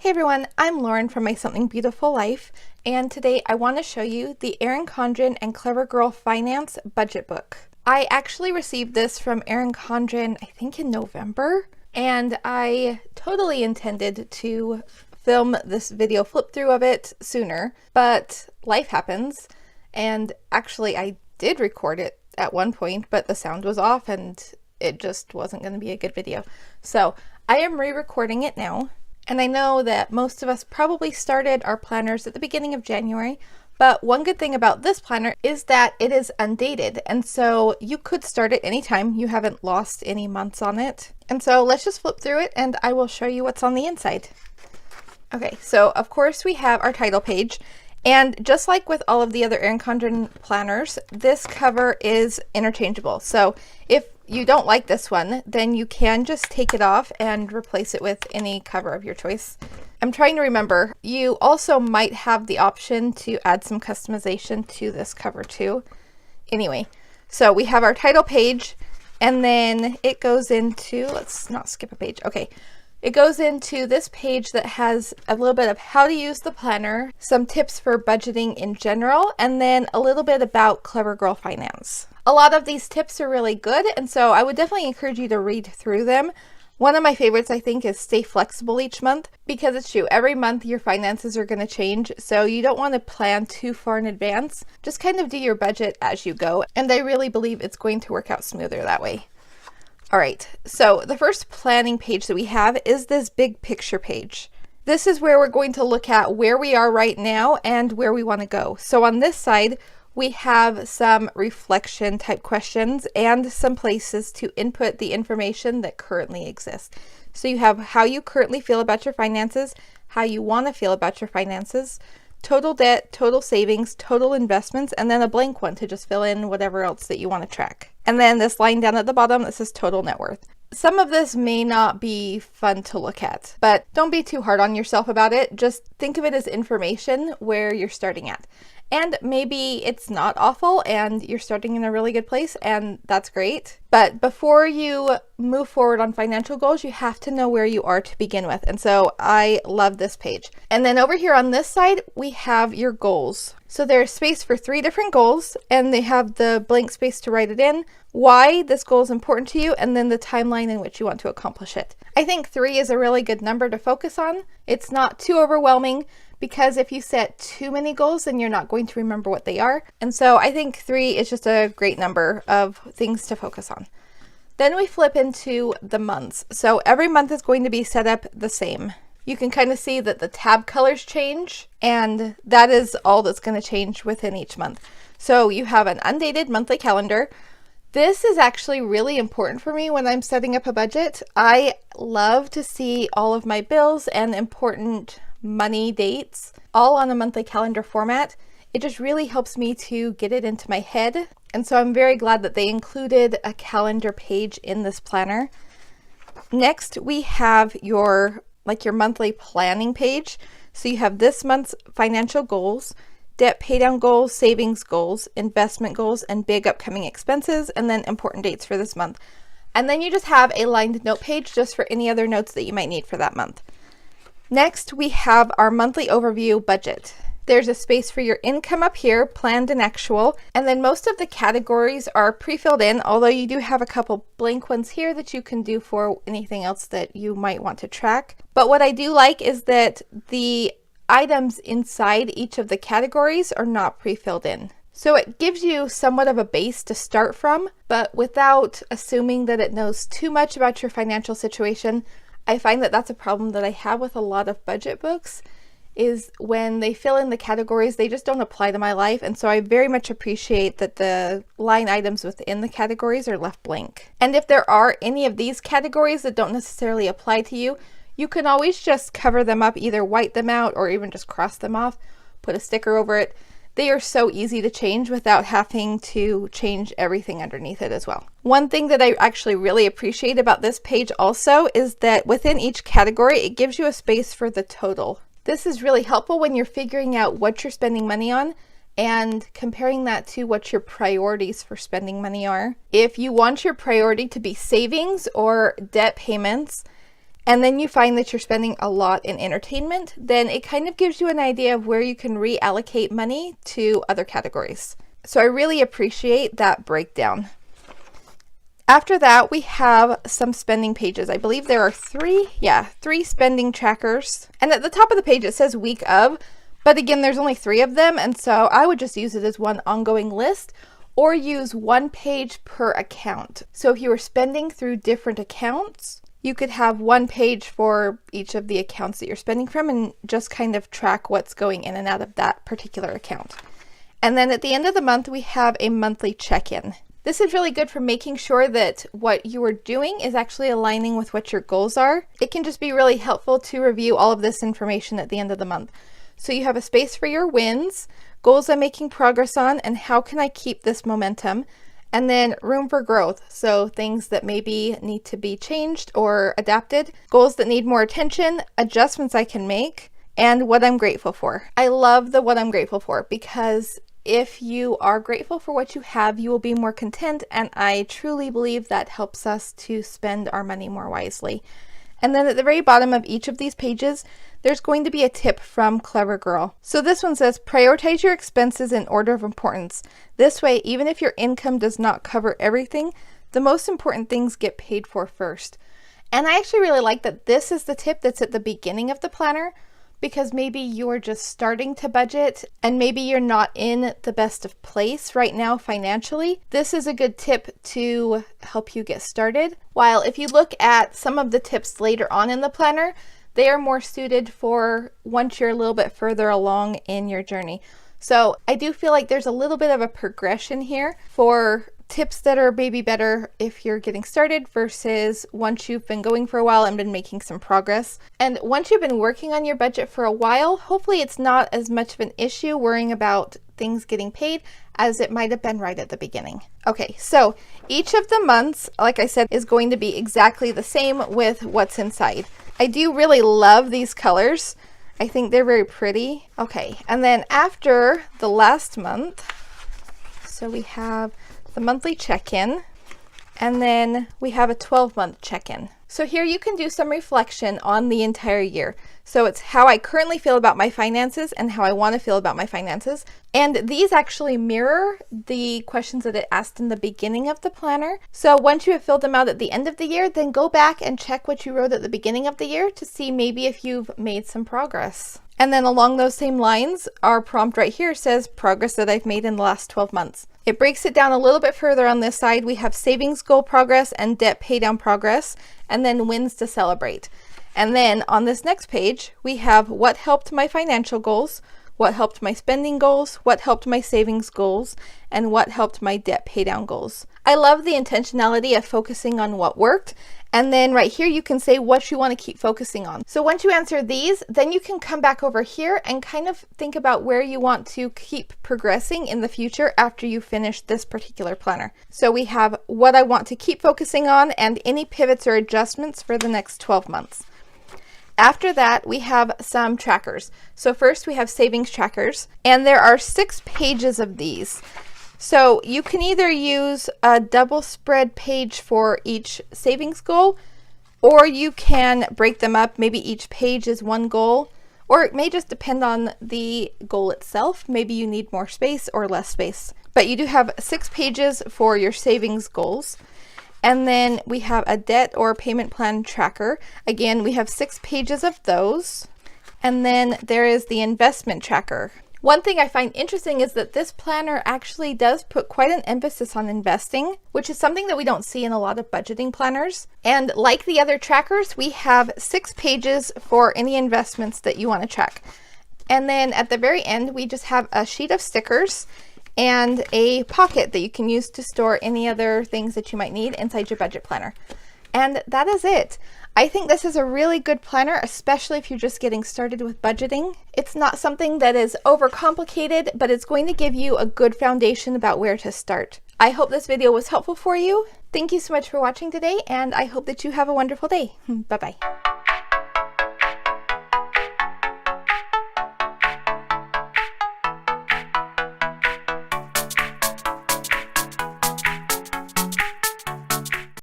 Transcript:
Hey everyone, I'm Lauren from My Something Beautiful Life, and today I want to show you the Erin Condren and Clever Girl Finance budget book. I actually received this from Erin Condren, I think in November, and I totally intended to film this video flip through of it sooner, but life happens, and actually I did record it at one point, but the sound was off and it just wasn't going to be a good video. So I am re-recording it now. And I know that most of us probably started our planners at the beginning of January, but one good thing about this planner is that it is undated. And so you could start it anytime. You haven't lost any months on it. And so let's just flip through it and I will show you what's on the inside. Okay, so of course we have our title page. And just like with all of the other Erin Condren planners, this cover is interchangeable. So if you don't like this one, then you can just take it off and replace it with any cover of your choice. I'm trying to remember, you also might have the option to add some customization to this cover too. Anyway, so we have our title page and then it goes into, let's not skip a page. Okay. It goes into this page that has a little bit of how to use the planner, some tips for budgeting in general, and then a little bit about Clever Girl Finance. A lot of these tips are really good, and so I would definitely encourage you to read through them. One of my favorites, I think, is stay flexible each month, because it's true. Every month your finances are going to change, so you don't want to plan too far in advance. Just kind of do your budget as you go, and I really believe it's going to work out smoother that way. All right, so the first planning page that we have is this big picture page. This is where we're going to look at where we are right now and where we want to go. So on this side, we have some reflection type questions and some places to input the information that currently exists. So you have how you currently feel about your finances, how you want to feel about your finances, total debt, total savings, total investments, and then a blank one to just fill in whatever else that you want to track. And then this line down at the bottom that says total net worth. Some of this may not be fun to look at, but don't be too hard on yourself about it. Just think of it as information where you're starting at. And maybe it's not awful and you're starting in a really good place, and that's great. But before you move forward on financial goals, you have to know where you are to begin with. And so I love this page. And then over here on this side, we have your goals. So there's space for 3 different goals, and they have the blank space to write it in, why this goal is important to you, and then the timeline in which you want to accomplish it. I think 3 is a really good number to focus on. It's not too overwhelming, because if you set too many goals, then you're not going to remember what they are. And so I think 3 is just a great number of things to focus on. Then we flip into the months. So every month is going to be set up the same. You can kind of see that the tab colors change, and that is all that's going to change within each month. So you have an undated monthly calendar. This is actually really important for me when I'm setting up a budget. I love to see all of my bills and important money dates all on a monthly calendar format. It just really helps me to get it into my head. And so I'm very glad that they included a calendar page in this planner. Next, we have your monthly planning page. So you have this month's financial goals, debt paydown goals, savings goals, investment goals, and big upcoming expenses, and then important dates for this month. And then you just have a lined note page just for any other notes that you might need for that month. Next, we have our monthly overview budget. There's a space for your income up here, planned and actual, and then most of the categories are pre-filled in, although you do have a couple blank ones here that you can do for anything else that you might want to track. But what I do like is that the items inside each of the categories are not pre-filled in. So it gives you somewhat of a base to start from, but without assuming that it knows too much about your financial situation. I find that that's a problem that I have with a lot of budget books, is when they fill in the categories, they just don't apply to my life. And so I very much appreciate that the line items within the categories are left blank. And if there are any of these categories that don't necessarily apply to you, you can always just cover them up, either white them out or even just cross them off, put a sticker over it. They are so easy to change without having to change everything underneath it as well. One thing that I actually really appreciate about this page also is that within each category, it gives you a space for the total. This is really helpful when you're figuring out what you're spending money on and comparing that to what your priorities for spending money are. If you want your priority to be savings or debt payments, and then you find that you're spending a lot in entertainment, then it kind of gives you an idea of where you can reallocate money to other categories. So I really appreciate that breakdown. After that, we have some spending pages. I believe there are three spending trackers. And at the top of the page, it says week of, but again, there's only 3 of them. And so I would just use it as one ongoing list, or use 1 page per account. So if you were spending through different accounts, you could have 1 page for each of the accounts that you're spending from and just kind of track what's going in and out of that particular account. And then at the end of the month, we have a monthly check-in. This is really good for making sure that what you are doing is actually aligning with what your goals are. It can just be really helpful to review all of this information at the end of the month. So you have a space for your wins, goals I'm making progress on, and how can I keep this momentum? And then room for growth, so things that maybe need to be changed or adapted, goals that need more attention, adjustments I can make, and what I'm grateful for. I love the what I'm grateful for, because if you are grateful for what you have, you will be more content, and I truly believe that helps us to spend our money more wisely. And then at the very bottom of each of these pages, there's going to be a tip from Clever Girl. So this one says, prioritize your expenses in order of importance. This way, even if your income does not cover everything, the most important things get paid for first. And I actually really like that this is the tip that's at the beginning of the planner, because maybe you're just starting to budget and maybe you're not in the best of place right now financially. This is a good tip to help you get started. While if you look at some of the tips later on in the planner, they are more suited for once you're a little bit further along in your journey. So I do feel like there's a little bit of a progression here for tips that are maybe better if you're getting started versus once you've been going for a while and been making some progress. And once you've been working on your budget for a while, hopefully it's not as much of an issue worrying about things getting paid as it might have been right at the beginning. Okay, so each of the months, like I said, is going to be exactly the same with what's inside. I do really love these colors. I think they're very pretty. Okay, and then after the last month, so we have the monthly check-in, and then we have a 12-month check-in. So here you can do some reflection on the entire year. So it's how I currently feel about my finances and how I want to feel about my finances. And these actually mirror the questions that it asked in the beginning of the planner. So once you have filled them out at the end of the year, then go back and check what you wrote at the beginning of the year to see maybe if you've made some progress. And then along those same lines, our prompt right here says progress that I've made in the last 12 months. It breaks it down a little bit further on this side. We have savings goal progress and debt pay down progress, and then wins to celebrate. And then on this next page, we have what helped my financial goals, what helped my spending goals, what helped my savings goals, and what helped my debt pay down goals. I love the intentionality of focusing on what worked. And then right here, you can say what you want to keep focusing on. So once you answer these, then you can come back over here and kind of think about where you want to keep progressing in the future after you finish this particular planner. So we have what I want to keep focusing on and any pivots or adjustments for the next 12 months. After that, we have some trackers. So first we have savings trackers, and there are 6 pages of these. So you can either use a double spread page for each savings goal, or you can break them up. Maybe each page is one goal, or it may just depend on the goal itself. Maybe you need more space or less space. But you do have 6 pages for your savings goals. And then we have a debt or payment plan tracker. Again, we have 6 pages of those. And then there is the investment tracker. One thing I find interesting is that this planner actually does put quite an emphasis on investing, which is something that we don't see in a lot of budgeting planners. And like the other trackers, we have 6 pages for any investments that you want to track. And then at the very end, we just have a sheet of stickers and a pocket that you can use to store any other things that you might need inside your budget planner. And that is it. I think this is a really good planner, especially if you're just getting started with budgeting. It's not something that is overcomplicated, but it's going to give you a good foundation about where to start. I hope this video was helpful for you. Thank you so much for watching today, and I hope that you have a wonderful day. Bye-bye.